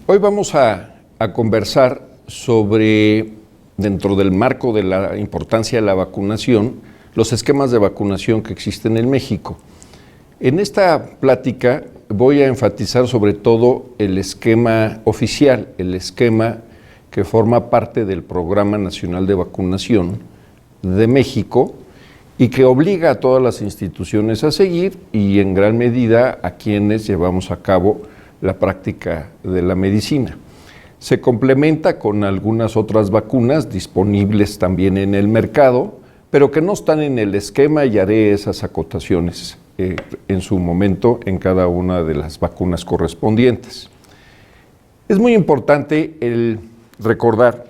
Hoy vamos a conversar sobre, dentro del marco de la importancia de la vacunación, los esquemas de vacunación que existen en México. En esta plática voy a enfatizar sobre todo el esquema oficial, el esquema que forma parte del Programa Nacional de Vacunación de México y que obliga a todas las instituciones a seguir y en gran medida a quienes llevamos a cabo la práctica de la medicina. Se complementa con algunas otras vacunas disponibles también en el mercado, pero que no están en el esquema, y haré esas acotaciones en su momento en cada una de las vacunas correspondientes. Es muy importante el recordar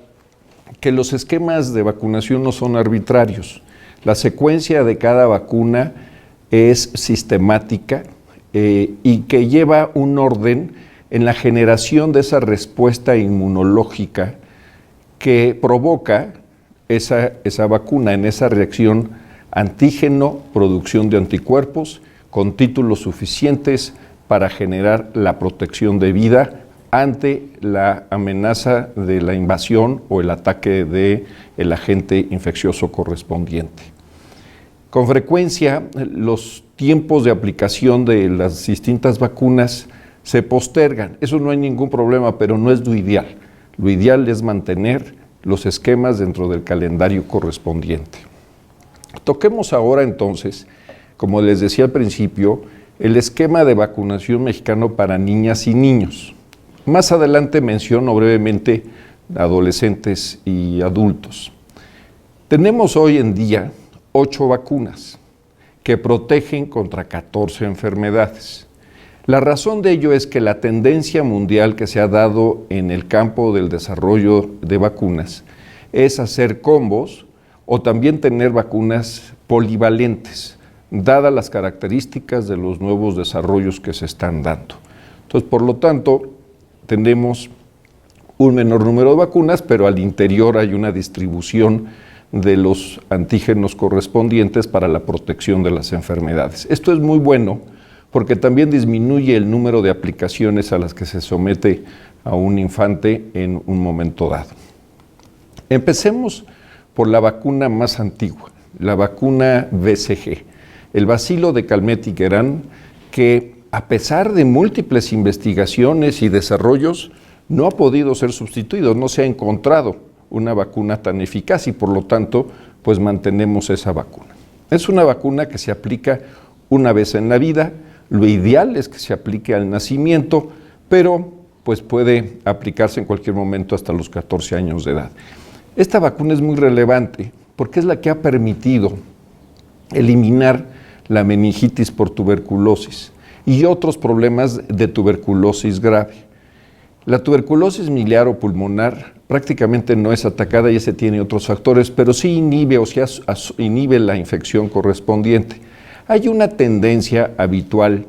que los esquemas de vacunación no son arbitrarios. La secuencia de cada vacuna es sistemática y que lleva un orden en la generación de esa respuesta inmunológica que provoca esa vacuna, en esa reacción antígeno, producción de anticuerpos con títulos suficientes para generar la protección de vida ante la amenaza de la invasión o el ataque del agente infeccioso correspondiente. Con frecuencia, los tiempos de aplicación de las distintas vacunas se postergan. Eso no hay ningún problema, pero no es lo ideal. Lo ideal es mantener los esquemas dentro del calendario correspondiente. Toquemos ahora entonces, como les decía al principio, el esquema de vacunación mexicano para niñas y niños. Más adelante menciono brevemente adolescentes y adultos. Tenemos hoy en día 8 vacunas que protegen contra 14 enfermedades. La razón de ello es que la tendencia mundial que se ha dado en el campo del desarrollo de vacunas es hacer combos o también tener vacunas polivalentes, dadas las características de los nuevos desarrollos que se están dando. Entonces, por lo tanto, tenemos un menor número de vacunas, pero al interior hay una distribución de los antígenos correspondientes para la protección de las enfermedades. Esto es muy bueno porque también disminuye el número de aplicaciones a las que se somete a un infante en un momento dado. Empecemos por la vacuna más antigua, la vacuna BCG, el bacilo de Calmette-Guerin, que a pesar de múltiples investigaciones y desarrollos, no ha podido ser sustituido, no se ha encontrado una vacuna tan eficaz y por lo tanto, pues mantenemos esa vacuna. Es una vacuna que se aplica una vez en la vida, lo ideal es que se aplique al nacimiento, pero pues puede aplicarse en cualquier momento hasta los 14 años de edad. Esta vacuna es muy relevante porque es la que ha permitido eliminar la meningitis por tuberculosis y otros problemas de tuberculosis grave. La tuberculosis miliar o pulmonar prácticamente no es atacada y ese tiene otros factores, pero sí inhibe inhibe la infección correspondiente. Hay una tendencia habitual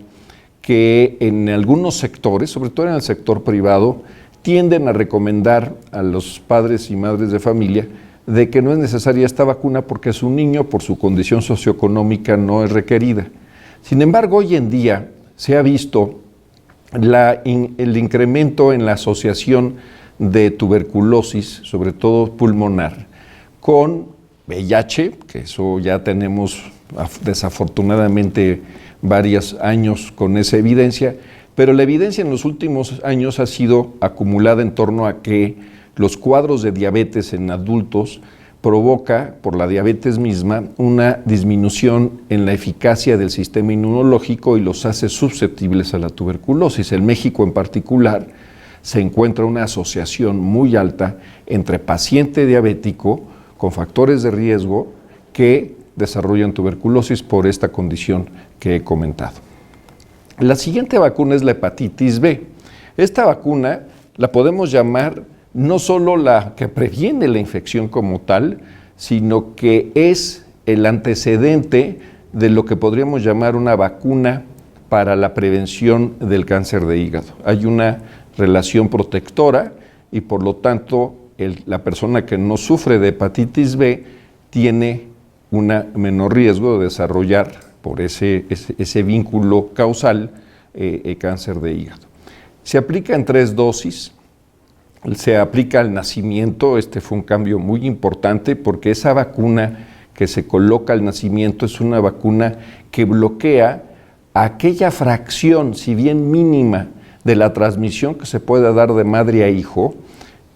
que en algunos sectores, sobre todo en el sector privado, tienden a recomendar a los padres y madres de familia de que no es necesaria esta vacuna porque su niño, por su condición socioeconómica, no es requerida. Sin embargo, hoy en día se ha visto el incremento en la asociación de tuberculosis, sobre todo pulmonar, con VIH, que eso ya tenemos desafortunadamente varios años con esa evidencia, pero la evidencia en los últimos años ha sido acumulada en torno a que los cuadros de diabetes en adultos provoca, por la diabetes misma, una disminución en la eficacia del sistema inmunológico y los hace susceptibles a la tuberculosis. En México en particular se encuentra una asociación muy alta entre paciente diabético con factores de riesgo que desarrollan tuberculosis por esta condición que he comentado. La siguiente vacuna es la hepatitis B. Esta vacuna la podemos llamar no solo la que previene la infección como tal, sino que es el antecedente de lo que podríamos llamar una vacuna para la prevención del cáncer de hígado. Hay una relación protectora y por lo tanto la persona que no sufre de hepatitis B tiene un menor riesgo de desarrollar por ese vínculo causal cáncer de hígado. Se aplica en 3 dosis se aplica al nacimiento. Este fue un cambio muy importante porque esa vacuna que se coloca al nacimiento es una vacuna que bloquea aquella fracción, si bien mínima, de la transmisión que se pueda dar de madre a hijo,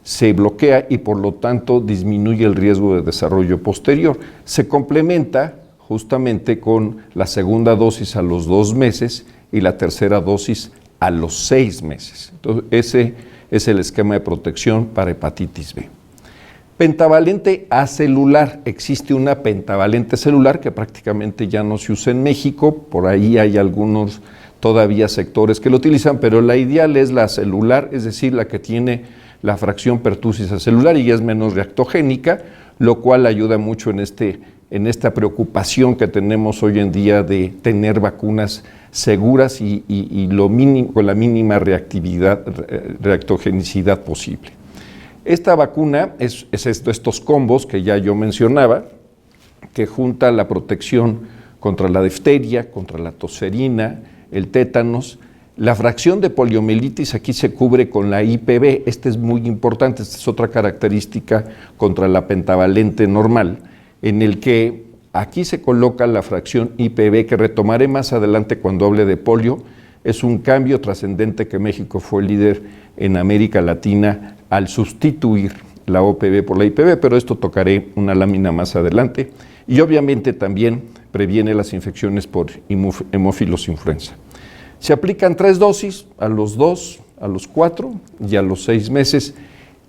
se bloquea y por lo tanto disminuye el riesgo de desarrollo posterior. Se complementa justamente con la segunda dosis a los 2 meses y la tercera dosis a los 6 meses. Entonces, ese es el esquema de protección para hepatitis B. Pentavalente acelular. Existe una pentavalente celular que prácticamente ya no se usa en México. Por ahí hay algunos todavía sectores que lo utilizan, pero la ideal es la celular, es decir, la que tiene la fracción pertusis acelular y es menos reactogénica, lo cual ayuda mucho en esta preocupación que tenemos hoy en día de tener vacunas seguras y lo mínimo, con la mínima reactogenicidad posible. Esta vacuna es estos combos que ya yo mencionaba, que junta la protección contra la difteria, contra la tosferina, el tétanos. La fracción de poliomielitis aquí se cubre con la IPV. Esta es muy importante, esta es otra característica contra la pentavalente normal, en el que aquí se coloca la fracción IPV, que retomaré más adelante cuando hable de polio. Es un cambio trascendente que México fue líder en América Latina al sustituir la OPV por la IPV, pero esto tocaré una lámina más adelante. Y obviamente también previene las infecciones por hemófilos influenza. Se aplican 3 dosis, a los 2, a los 4 y a los 6 meses.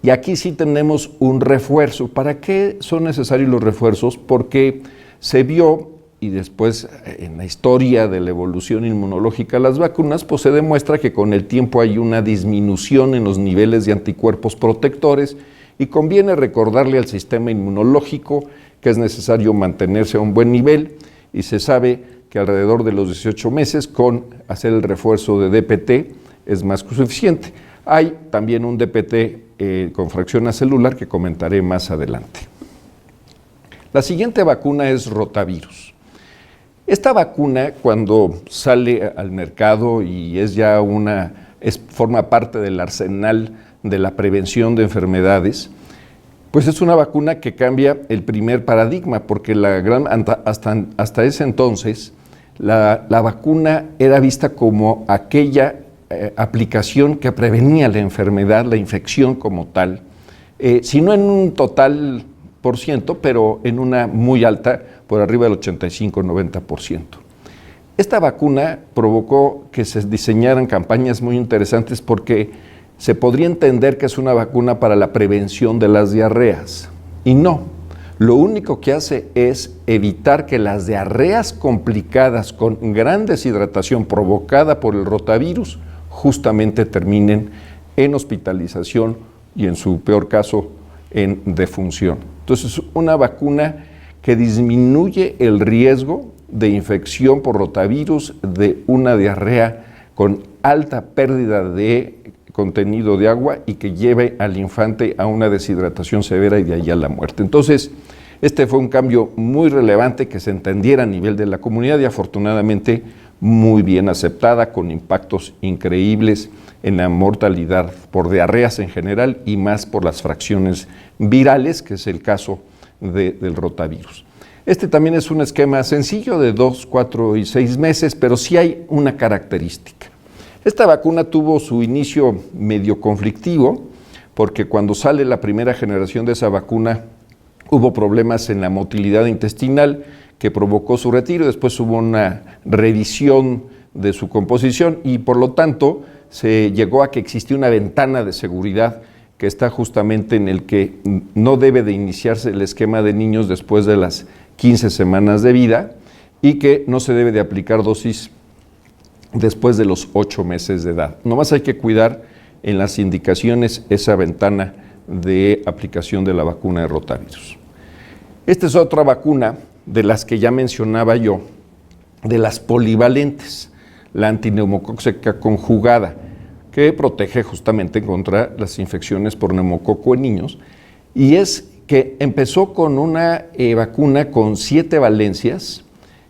Y aquí sí tenemos un refuerzo. ¿Para qué son necesarios los refuerzos? Porque se vio, y después en la historia de la evolución inmunológica de las vacunas, pues se demuestra que con el tiempo hay una disminución en los niveles de anticuerpos protectores y conviene recordarle al sistema inmunológico que es necesario mantenerse a un buen nivel y se sabe que alrededor de los 18 meses con hacer el refuerzo de DPT es más que suficiente. Hay también un DPT con fracción acelular que comentaré más adelante. La siguiente vacuna es rotavirus. Esta vacuna, cuando sale al mercado y es ya forma parte del arsenal de la prevención de enfermedades, pues es una vacuna que cambia el primer paradigma, porque hasta ese entonces la vacuna era vista como aquella aplicación que prevenía la enfermedad, la infección como tal, si no en un total por ciento, pero en una muy alta, por arriba del 85-90%. Esta vacuna provocó que se diseñaran campañas muy interesantes porque se podría entender que es una vacuna para la prevención de las diarreas. Y no, lo único que hace es evitar que las diarreas complicadas con gran deshidratación provocada por el rotavirus justamente terminen en hospitalización y en su peor caso en defunción. Entonces, una vacuna que disminuye el riesgo de infección por rotavirus, de una diarrea con alta pérdida de contenido de agua y que lleve al infante a una deshidratación severa y de ahí a la muerte. Entonces, este fue un cambio muy relevante que se entendiera a nivel de la comunidad y afortunadamente muy bien aceptada, con impactos increíbles en la mortalidad por diarreas en general y más por las fracciones virales, que es el caso del rotavirus. Este también es un esquema sencillo de 2, 4 y 6 meses, pero sí hay una característica. Esta vacuna tuvo su inicio medio conflictivo, porque cuando sale la primera generación de esa vacuna hubo problemas en la motilidad intestinal que provocó su retiro, después hubo una revisión de su composición y por lo tanto se llegó a que existía una ventana de seguridad que está justamente en el que no debe de iniciarse el esquema de niños después de las 15 semanas de vida y que no se debe de aplicar dosis después de los 8 meses de edad. Nomás hay que cuidar en las indicaciones esa ventana de aplicación de la vacuna de rotavirus. Esta es otra vacuna de las que ya mencionaba yo, de las polivalentes, la antineumocóxica conjugada, que protege justamente contra las infecciones por neumococo en niños, y es que empezó con una vacuna con 7 valencias,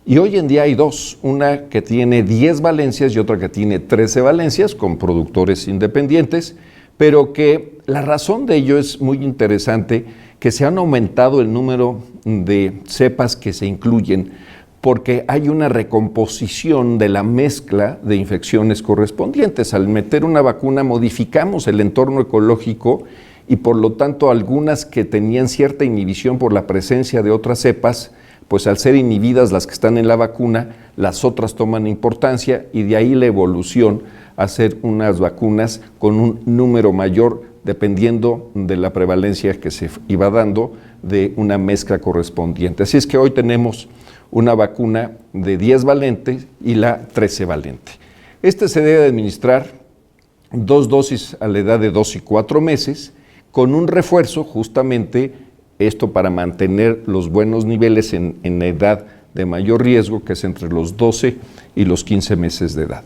y hoy en día hay 2, una que tiene 10 valencias y otra que tiene 13 valencias, con productores independientes, pero que la razón de ello es muy interesante, que se han aumentado el número de cepas que se incluyen porque hay una recomposición de la mezcla de infecciones correspondientes. Al meter una vacuna modificamos el entorno ecológico y por lo tanto algunas que tenían cierta inhibición por la presencia de otras cepas, pues al ser inhibidas las que están en la vacuna, las otras toman importancia y de ahí la evolución a hacer unas vacunas con un número mayor dependiendo de la prevalencia que se iba dando de una mezcla correspondiente. Así es que hoy tenemos una vacuna de 10 valentes y la 13 valente. Este se debe administrar 2 dosis a la edad de 2 y 4 meses, con un refuerzo justamente esto para mantener los buenos niveles en la edad de mayor riesgo, que es entre los 12 y los 15 meses de edad.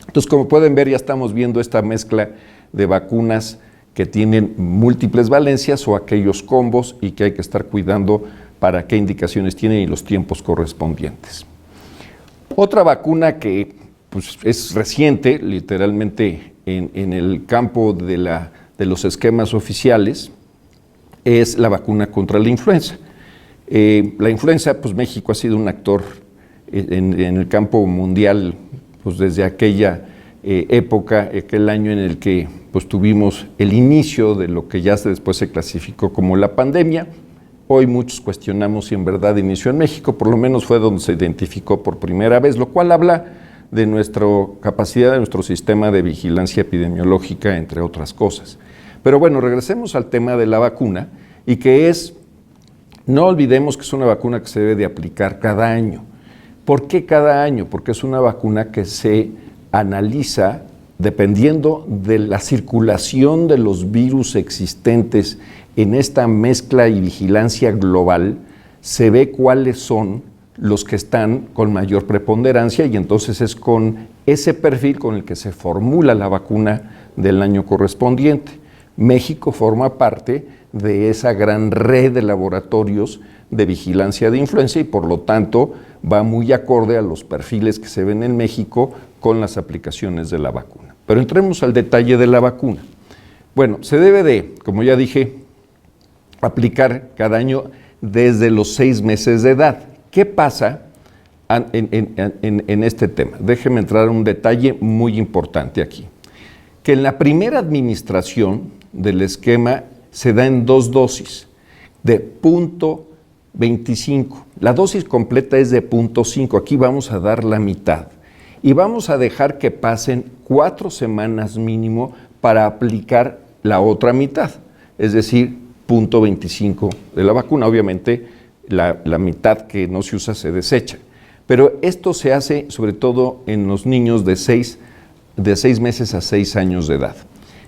Entonces, como pueden ver, ya estamos viendo esta mezcla de vacunas que tienen múltiples valencias o aquellos combos y que hay que estar cuidando para qué indicaciones tienen y los tiempos correspondientes. Otra vacuna que pues, es reciente, literalmente en el campo de los esquemas oficiales, es la vacuna contra la influenza. La influenza, pues México ha sido un actor en el campo mundial pues, desde aquella época, aquel año en el que pues, tuvimos el inicio de lo que ya después se clasificó como la pandemia. Hoy muchos cuestionamos si en verdad inició en México, por lo menos fue donde se identificó por primera vez, lo cual habla de nuestra capacidad, de nuestro sistema de vigilancia epidemiológica, entre otras cosas. Pero bueno, regresemos al tema de la vacuna y que es, no olvidemos que es una vacuna que se debe de aplicar cada año. ¿Por qué cada año? Porque es una vacuna que se analiza dependiendo de la circulación de los virus existentes en esta mezcla y vigilancia global, se ve cuáles son los que están con mayor preponderancia y entonces es con ese perfil con el que se formula la vacuna del año correspondiente. México forma parte de esa gran red de laboratorios de vigilancia de influenza y por lo tanto va muy acorde a los perfiles que se ven en México con las aplicaciones de la vacuna. Pero entremos al detalle de la vacuna. Bueno, se debe de, como ya dije, aplicar cada año desde los 6 meses de edad. ¿Qué pasa en este tema? Déjeme entrar a un detalle muy importante aquí. Que en la primera administración del esquema se da en 2 dosis de 0.25. La dosis completa es de 0.5. Aquí vamos a dar la mitad. Y vamos a dejar que pasen 4 semanas mínimo para aplicar la otra mitad. Es decir, 0.25 de la vacuna. Obviamente, la mitad que no se usa se desecha. Pero esto se hace sobre todo en los niños de 6 meses a 6 años de edad.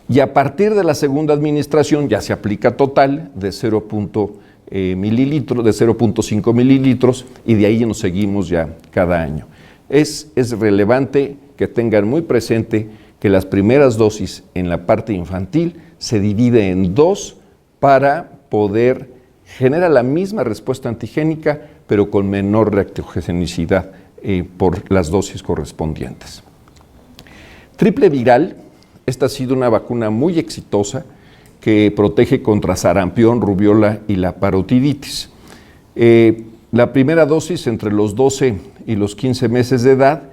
Y a partir de la segunda administración ya se aplica total de 0.5 mililitros y de ahí nos seguimos ya cada año. Es relevante que tengan muy presente que las primeras dosis en la parte infantil se divide en 2 para poder generar la misma respuesta antigénica, pero con menor reactogenicidad por las dosis correspondientes. Triple viral, esta ha sido una vacuna muy exitosa que protege contra sarampión, rubiola y la parotiditis. La primera dosis entre los 12 y los 15 meses de edad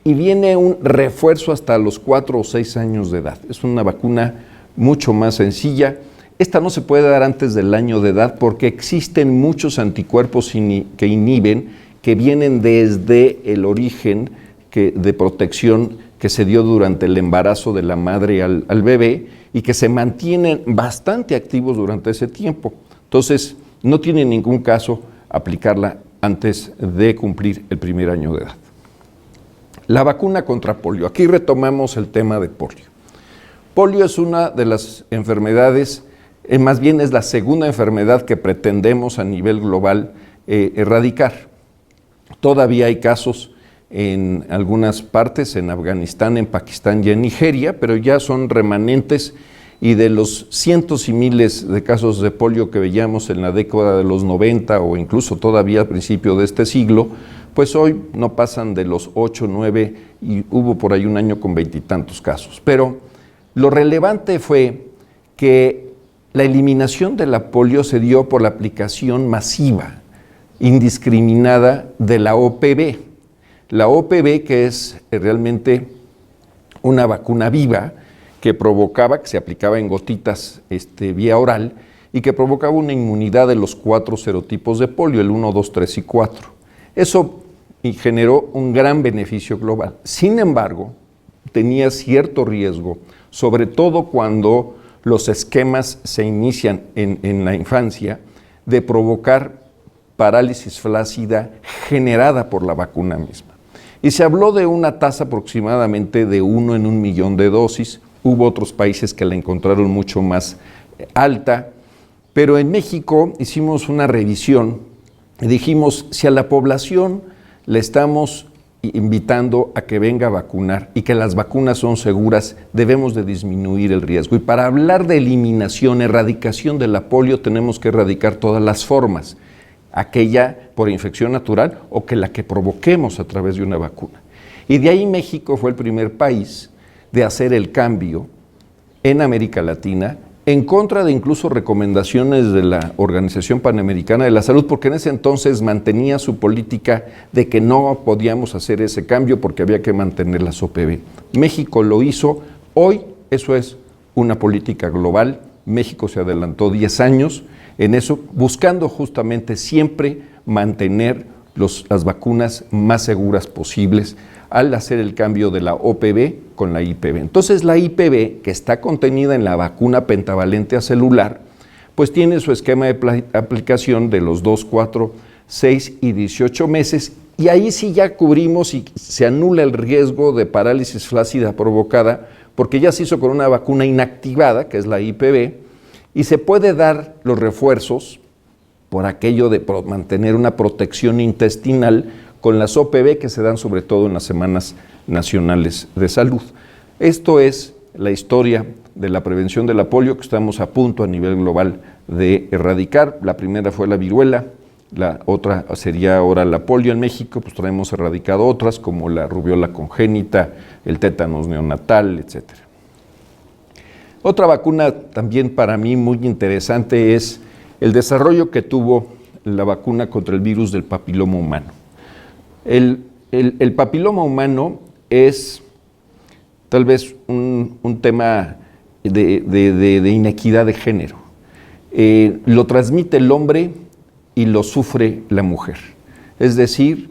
y viene un refuerzo hasta los 4 o 6 años de edad. Es una vacuna mucho más sencilla. Esta no se puede dar antes del año de edad porque existen muchos anticuerpos que inhiben, que vienen desde el origen de protección que se dio durante el embarazo de la madre al bebé y que se mantienen bastante activos durante ese tiempo. Entonces, no tiene ningún caso aplicarla antes de cumplir el primer año de edad. La vacuna contra polio. Aquí retomamos el tema de polio. Polio es una de las enfermedades, más bien es la segunda enfermedad que pretendemos a nivel global erradicar. Todavía hay casos en algunas partes, en Afganistán, en Pakistán y en Nigeria, pero ya son remanentes y de los cientos y miles de casos de polio que veíamos en la década de los 90 o incluso todavía al principio de este siglo, pues hoy no pasan de los 8, 9 y hubo por ahí un año con 20 y tantos casos. Pero lo relevante fue que la eliminación de la polio se dio por la aplicación masiva, indiscriminada de la OPV. La OPV, que es realmente una vacuna viva que provocaba, que se aplicaba en gotitas vía oral, y que provocaba una inmunidad de los 4 serotipos de polio, el 1, 2, 3 y 4. Eso generó un gran beneficio global. Sin embargo, tenía cierto riesgo, sobre todo cuando los esquemas se inician en la infancia, de provocar parálisis flácida generada por la vacuna misma. Y se habló de una tasa aproximadamente de 1 en 1 millón de dosis. Hubo otros países que la encontraron mucho más alta, pero en México hicimos una revisión y dijimos, si a la población le estamos invitando a que venga a vacunar y que las vacunas son seguras, debemos de disminuir el riesgo. Y para hablar de eliminación, erradicación de la polio, tenemos que erradicar todas las formas, aquella por infección natural o que la que provoquemos a través de una vacuna. Y de ahí México fue el primer país de hacer el cambio en América Latina, en contra de incluso recomendaciones de la Organización Panamericana de la Salud, porque en ese entonces mantenía su política de que no podíamos hacer ese cambio porque había que mantener las OPV. México lo hizo, hoy eso es una política global. México se adelantó 10 años en eso, buscando justamente siempre mantener las vacunas más seguras posibles al hacer el cambio de la OPV con la IPV. Entonces la IPV, que está contenida en la vacuna pentavalente acelular, pues tiene su esquema de aplicación de los 2, 4, 6 y 18 meses, y ahí sí ya cubrimos y se anula el riesgo de parálisis flácida provocada, porque ya se hizo con una vacuna inactivada, que es la IPV, y se puede dar los refuerzos por aquello de mantener una protección intestinal con las OPV que se dan sobre todo en las semanas nacionales de salud. Esto es la historia de la prevención de la polio que estamos a punto a nivel global de erradicar. La primera fue la viruela, la otra sería ahora la polio en México, pues traemos erradicado otras como la rubiola congénita, el tétanos neonatal, etcétera. Otra vacuna también para mí muy interesante es el desarrollo que tuvo la vacuna contra el virus del papiloma humano. El papiloma humano es tal vez un tema de inequidad de género. Lo transmite el hombre y lo sufre la mujer. Es decir,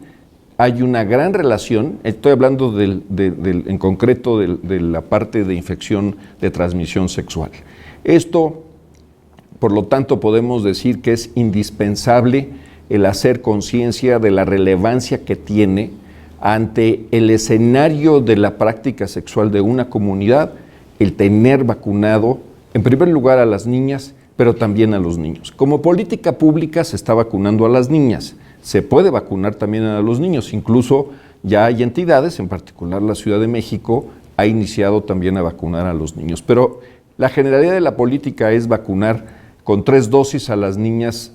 hay una gran relación, estoy hablando en concreto de la parte de infección de transmisión sexual. Esto, por lo tanto, podemos decir que es indispensable el hacer conciencia de la relevancia que tiene ante el escenario de la práctica sexual de una comunidad, el tener vacunado, en primer lugar, a las niñas, pero también a los niños. Como política pública se está vacunando a las niñas, se puede vacunar también a los niños, incluso ya hay entidades, en particular la Ciudad de México, ha iniciado también a vacunar a los niños, pero la generalidad de la política es vacunar con 3 dosis a las niñas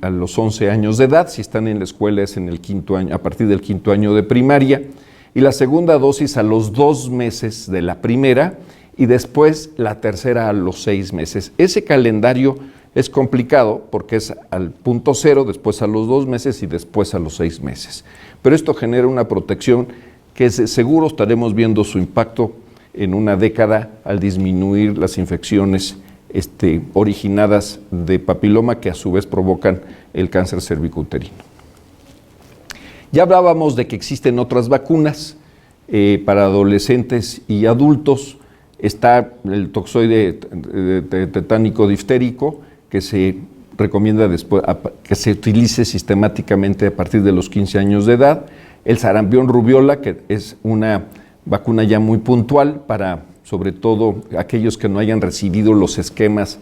a los 11 años de edad, si están en la escuela es en el 5º año, a partir del 5º año de primaria, y la segunda dosis a los 2 meses de la primera, y después la tercera a los 6 meses. Ese calendario es complicado porque es al punto 0, después a los 2 meses y después a los 6 meses. Pero esto genera una protección que seguro estaremos viendo su impacto en una década al disminuir las infecciones originadas de papiloma que a su vez provocan el cáncer cervicouterino. Ya hablábamos de que existen otras vacunas para adolescentes y adultos. Está el toxoide tetánico diftérico que se recomienda después que se utilice sistemáticamente a partir de los 15 años de edad. El sarampión rubiola, que es una vacuna ya muy puntual para sobre todo aquellos que no hayan recibido los esquemas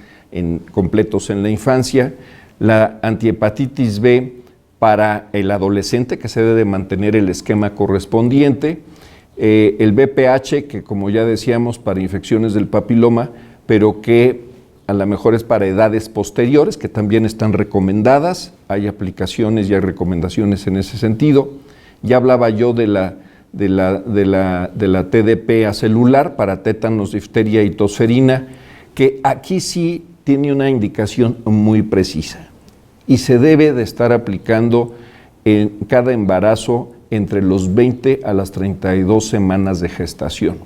completos en la infancia. La antihepatitis B para el adolescente, que se debe mantener el esquema correspondiente. El VPH, que como ya decíamos, para infecciones del papiloma, pero que a lo mejor es para edades posteriores, que también están recomendadas. Hay aplicaciones y hay recomendaciones en ese sentido. Ya hablaba yo de la TDP acelular para tétanos, difteria y tosferina, que aquí sí tiene una indicación muy precisa y se debe de estar aplicando en cada embarazo entre los 20 a las 32 semanas de gestación.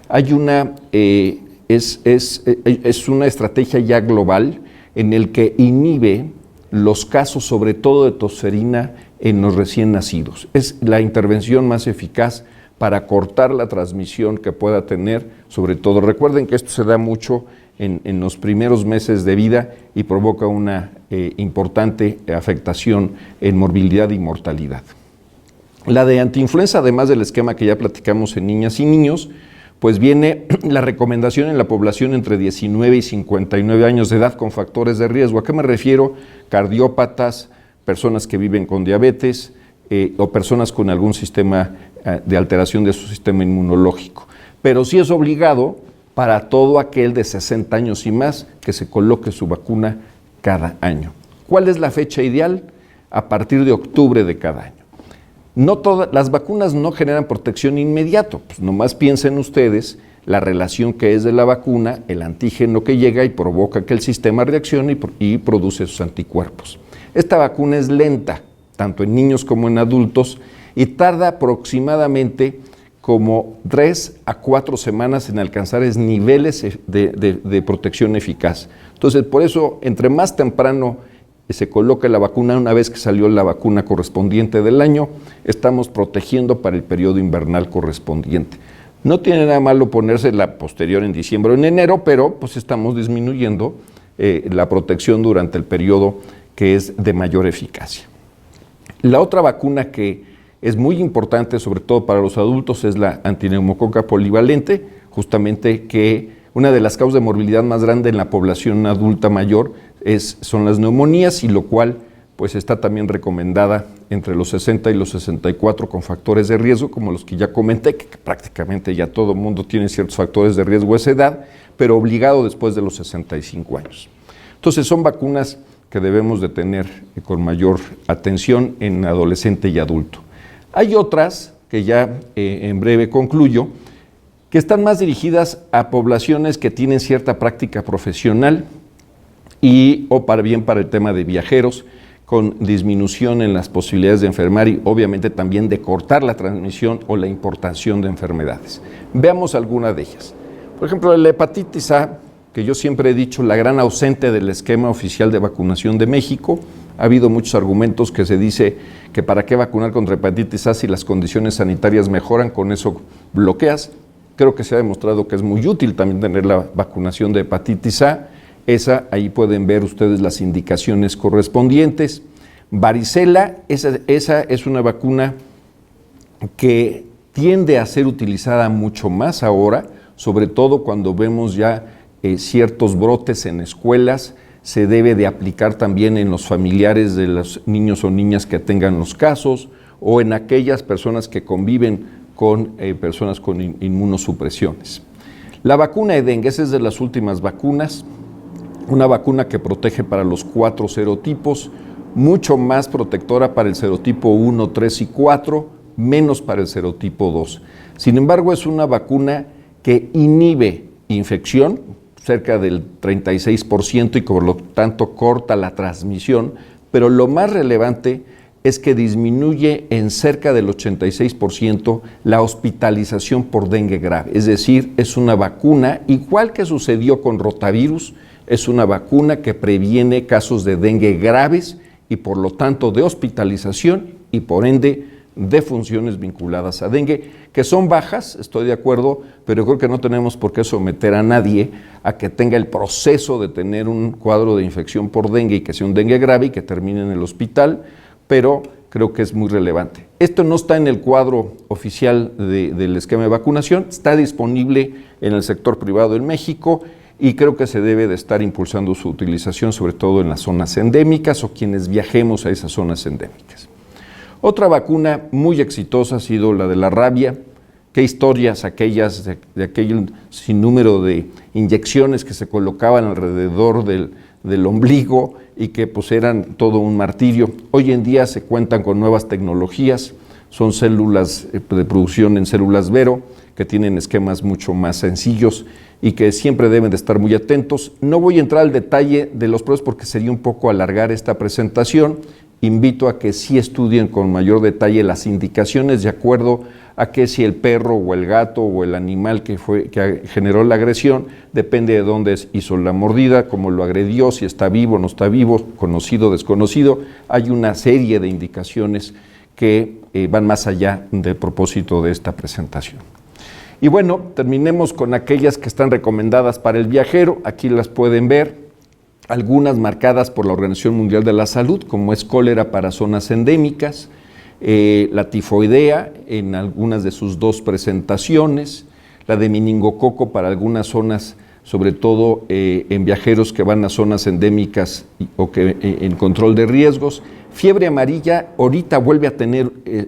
Hay una, es una estrategia ya global en el que inhibe los casos, sobre todo de tosferina, en los recién nacidos. Es la intervención más eficaz para cortar la transmisión que pueda tener, sobre todo. Recuerden que esto se da mucho en los primeros meses de vida y provoca una importante afectación en morbilidad y mortalidad. La de antiinfluenza, además del esquema que ya platicamos en niñas y niños, pues viene la recomendación en la población entre 19 y 59 años de edad con factores de riesgo. ¿A qué me refiero? Cardiópatas, personas que viven con diabetes o personas con algún sistema de alteración de su sistema inmunológico. Pero sí es obligado para todo aquel de 60 años y más que se coloque su vacuna cada año. ¿Cuál es la fecha ideal? A partir de octubre de cada año. No todas las vacunas no generan protección inmediato, pues nomás piensen ustedes la relación que es de la vacuna, el antígeno que llega y provoca que el sistema reaccione y produce sus anticuerpos. Esta vacuna es lenta, tanto en niños como en adultos, y tarda aproximadamente como 3 a 4 semanas en alcanzar niveles de protección eficaz. Entonces, por eso, entre más temprano se coloca la vacuna, una vez que salió la vacuna correspondiente del año, estamos protegiendo para el periodo invernal correspondiente. No tiene nada malo ponerse la posterior en diciembre o en enero, pero pues estamos disminuyendo la protección durante el periodo que es de mayor eficacia. La otra vacuna que es muy importante, sobre todo para los adultos, es la antineumococa polivalente, justamente que una de las causas de morbilidad más grande en la población adulta mayor son las neumonías, y lo cual pues está también recomendada entre los 60 y los 64 con factores de riesgo, como los que ya comenté, que prácticamente ya todo el mundo tiene ciertos factores de riesgo a esa edad, pero obligado después de los 65 años. Entonces son vacunas que debemos de tener con mayor atención en adolescente y adulto. Hay otras, que ya en breve concluyo, que están más dirigidas a poblaciones que tienen cierta práctica profesional o para el tema de viajeros, con disminución en las posibilidades de enfermar y obviamente también de cortar la transmisión o la importación de enfermedades. Veamos alguna de ellas. Por ejemplo, la hepatitis A, que yo siempre he dicho, la gran ausente del esquema oficial de vacunación de México. Ha habido muchos argumentos que se dice que para qué vacunar contra hepatitis A si las condiciones sanitarias mejoran, con eso bloqueas. Creo que se ha demostrado que es muy útil también tener la vacunación de hepatitis A. Ahí pueden ver ustedes las indicaciones correspondientes. Varicela, esa es una vacuna que tiende a ser utilizada mucho más ahora, sobre todo cuando vemos ya ciertos brotes en escuelas. Se debe de aplicar también en los familiares de los niños o niñas que tengan los casos, o en aquellas personas que conviven con personas con inmunosupresiones. La vacuna de dengue, esa es de las últimas vacunas, una vacuna que protege para los 4 serotipos, mucho más protectora para el serotipo 1, 3 y 4, menos para el serotipo 2. Sin embargo, es una vacuna que inhibe infección, cerca del 36%, y por lo tanto corta la transmisión, pero lo más relevante es que disminuye en cerca del 86% la hospitalización por dengue grave. Es decir, es una vacuna, igual que sucedió con rotavirus, es una vacuna que previene casos de dengue graves y por lo tanto de hospitalización y por ende de funciones vinculadas a dengue, que son bajas, estoy de acuerdo, pero creo que no tenemos por qué someter a nadie a que tenga el proceso de tener un cuadro de infección por dengue y que sea un dengue grave y que termine en el hospital, pero creo que es muy relevante. Esto no está en el cuadro oficial del esquema de vacunación, está disponible en el sector privado en México y creo que se debe de estar impulsando su utilización, sobre todo en las zonas endémicas o quienes viajemos a esas zonas endémicas. Otra vacuna muy exitosa ha sido la de la rabia. Qué historias aquellas de aquel sinnúmero de inyecciones que se colocaban alrededor del ombligo y que pues eran todo un martirio. Hoy en día se cuentan con nuevas tecnologías, son células de producción en células Vero, que tienen esquemas mucho más sencillos y que siempre deben de estar muy atentos. No voy a entrar al detalle de los procesos porque sería un poco alargar esta presentación. Invito a que sí estudien con mayor detalle las indicaciones de acuerdo a que si el perro o el gato o el animal que generó la agresión, depende de dónde hizo la mordida, cómo lo agredió, si está vivo o no está vivo, conocido o desconocido. Hay una serie de indicaciones que van más allá del propósito de esta presentación. Y bueno, terminemos con aquellas que están recomendadas para el viajero. Aquí las pueden ver. Algunas marcadas por la Organización Mundial de la Salud, como es cólera para zonas endémicas, la tifoidea en algunas de sus 2 presentaciones, la de meningococo para algunas zonas, sobre todo en viajeros que van a zonas endémicas o que en control de riesgos. Fiebre amarilla ahorita vuelve a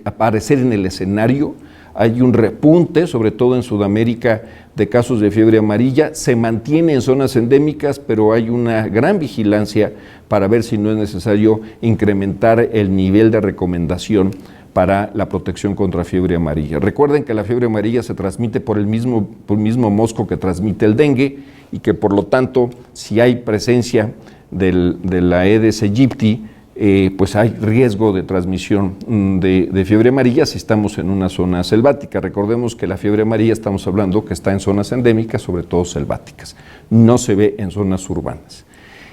aparecer en el escenario. Hay un repunte, sobre todo en Sudamérica, de casos de fiebre amarilla. Se mantiene en zonas endémicas, pero hay una gran vigilancia para ver si no es necesario incrementar el nivel de recomendación para la protección contra fiebre amarilla. Recuerden que la fiebre amarilla se transmite por el mismo mosco que transmite el dengue y que por lo tanto, si hay presencia de la Aedes aegypti, pues hay riesgo de transmisión de fiebre amarilla si estamos en una zona selvática. Recordemos que la fiebre amarilla estamos hablando que está en zonas endémicas, sobre todo selváticas. No se ve en zonas urbanas.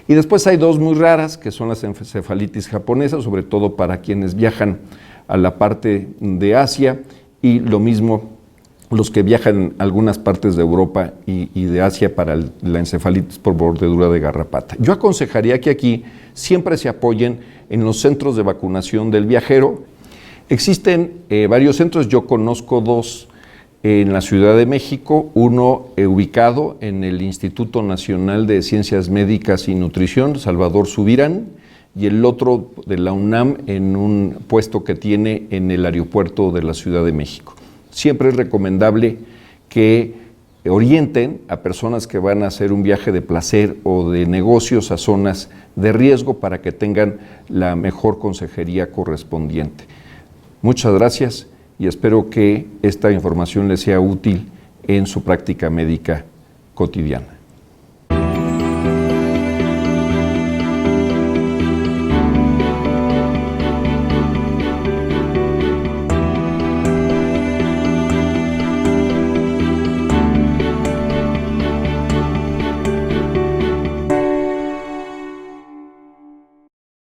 Y después hay 2 muy raras, que son las encefalitis japonesas, sobre todo para quienes viajan a la parte de Asia, y lo mismo los que viajan a algunas partes de Europa y de Asia para la encefalitis por mordedura de garrapata. Yo aconsejaría que aquí siempre se apoyen en los centros de vacunación del viajero. Existen varios centros, yo conozco 2 en la Ciudad de México, uno ubicado en el Instituto Nacional de Ciencias Médicas y Nutrición, Salvador Subirán, y el otro de la UNAM en un puesto que tiene en el aeropuerto de la Ciudad de México. Siempre es recomendable que orienten a personas que van a hacer un viaje de placer o de negocios a zonas de riesgo para que tengan la mejor consejería correspondiente. Muchas gracias y espero que esta información les sea útil en su práctica médica cotidiana.